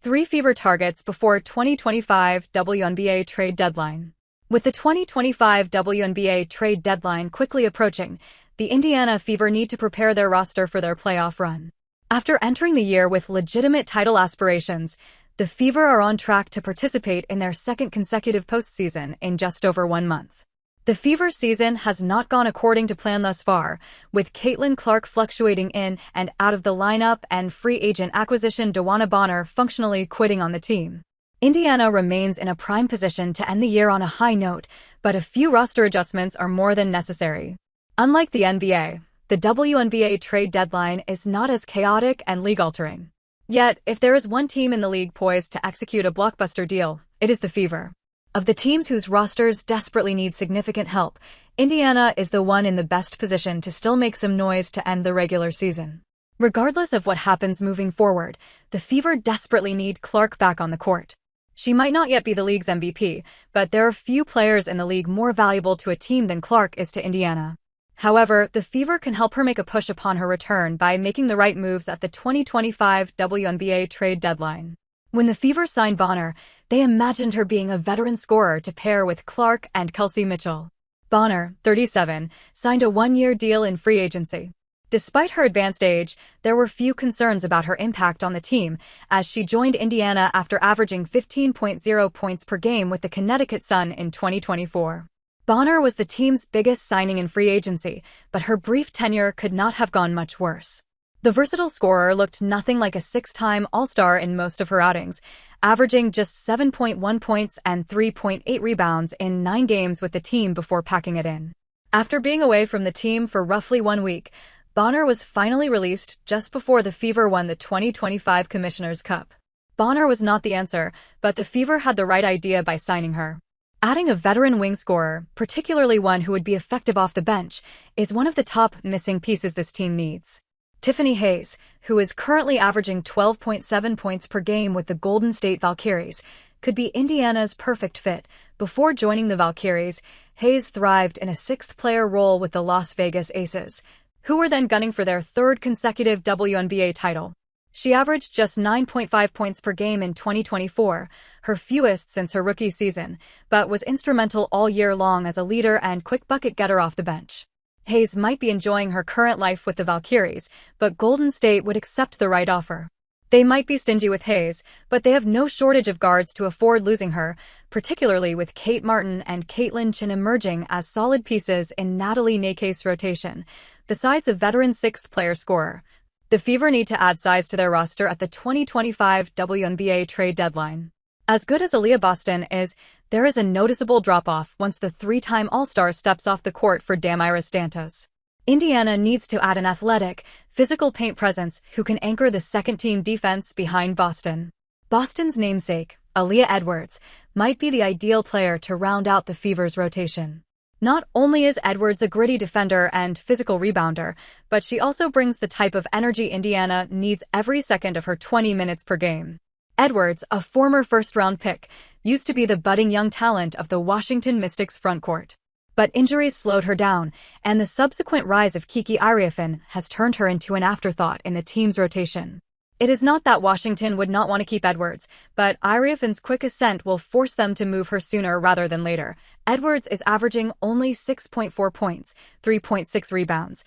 Three Fever targets before 2025 WNBA trade deadline. With the 2025 WNBA trade deadline quickly approaching, the Indiana Fever need to prepare their roster for their playoff run. After entering the year with legitimate title aspirations, the Fever are on track to participate in their second consecutive postseason in just over 1 month. The Fever season has not gone according to plan thus far, with Caitlin Clark fluctuating in and out of the lineup and free agent acquisition DeWanna Bonner functionally quitting on the team. Indiana remains in a prime position to end the year on a high note, but a few roster adjustments are more than necessary. Unlike the NBA, the WNBA trade deadline is not as chaotic and league-altering. Yet, if there is one team in the league poised to execute a blockbuster deal, it is the Fever. Of the teams whose rosters desperately need significant help, Indiana is the one in the best position to still make some noise to end the regular season. Regardless of what happens moving forward, the Fever desperately need Clark back on the court. She might not yet be the league's MVP, but there are few players in the league more valuable to a team than Clark is to Indiana. However, the Fever can help her make a push upon her return by making the right moves at the 2025 WNBA trade deadline. When the Fever signed Bonner, they imagined her being a veteran scorer to pair with Clark and Kelsey Mitchell. Bonner, 37, signed a 1-year deal in free agency. Despite her advanced age, there were few concerns about her impact on the team, as she joined Indiana after averaging 15.0 points per game with the Connecticut Sun in 2024. Bonner was the team's biggest signing in free agency, but her brief tenure could not have gone much worse. The versatile scorer looked nothing like a 6-time All-Star in most of her outings, averaging just 7.1 points and 3.8 rebounds in 9 games with the team before packing it in. After being away from the team for roughly 1 week, Bonner was finally released just before the Fever won the 2025 Commissioner's Cup. Bonner was not the answer, but the Fever had the right idea by signing her. Adding a veteran wing scorer, particularly one who would be effective off the bench, is one of the top missing pieces this team needs. Tiffany Hayes, who is currently averaging 12.7 points per game with the Golden State Valkyries, could be Indiana's perfect fit. Before joining the Valkyries, Hayes thrived in a 6th-player role with the Las Vegas Aces, who were then gunning for their 3rd consecutive WNBA title. She averaged just 9.5 points per game in 2024, her fewest since her rookie season, but was instrumental all year long as a leader and quick bucket getter off the bench. Hayes might be enjoying her current life with the Valkyries, but Golden State would accept the right offer. They might be stingy with Hayes, but they have no shortage of guards to afford losing her, particularly with Kate Martin and Caitlin Chin emerging as solid pieces in Natalie Nake's rotation, besides a veteran 6th-player scorer. The Fever need to add size to their roster at the 2025 WNBA trade deadline. As good as Aaliyah Boston is, there is a noticeable drop-off once the 3-time All-Star steps off the court for Damaris Dantas. Indiana needs to add an athletic, physical paint presence who can anchor the second-team defense behind Boston. Boston's namesake, Aaliyah Edwards, might be the ideal player to round out the Fever's rotation. Not only is Edwards a gritty defender and physical rebounder, but she also brings the type of energy Indiana needs every second of her 20 minutes per game. Edwards, a former first-round pick, used to be the budding young talent of the Washington Mystics frontcourt. But injuries slowed her down, and the subsequent rise of Kiki Iriafen has turned her into an afterthought in the team's rotation. It is not that Washington would not want to keep Edwards, but Iriafen's quick ascent will force them to move her sooner rather than later. Edwards is averaging only 6.4 points, 3.6 rebounds,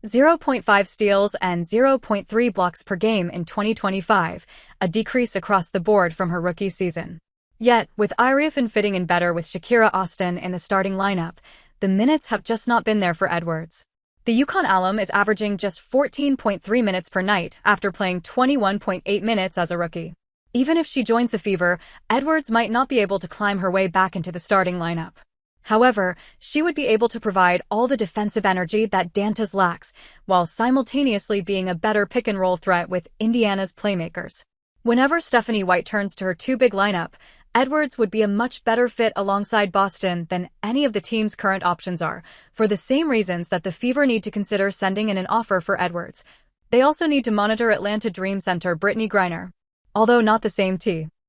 0.5 steals and 0.3 blocks per game in 2025, a decrease across the board from her rookie season. Yet, with Iriafen fitting in better with Shakira Austin in the starting lineup, the minutes have just not been there for Edwards. The UConn alum is averaging just 14.3 minutes per night after playing 21.8 minutes as a rookie. Even if she joins the Fever, Edwards might not be able to climb her way back into the starting lineup. However, she would be able to provide all the defensive energy that Dantas lacks, while simultaneously being a better pick-and-roll threat with Indiana's playmakers. Whenever Stephanie White turns to her two-big lineup, Edwards would be a much better fit alongside Boston than any of the team's current options are, for the same reasons that the Fever need to consider sending in an offer for Edwards. They also need to monitor Atlanta Dream center Brittany Griner. Although not the same T.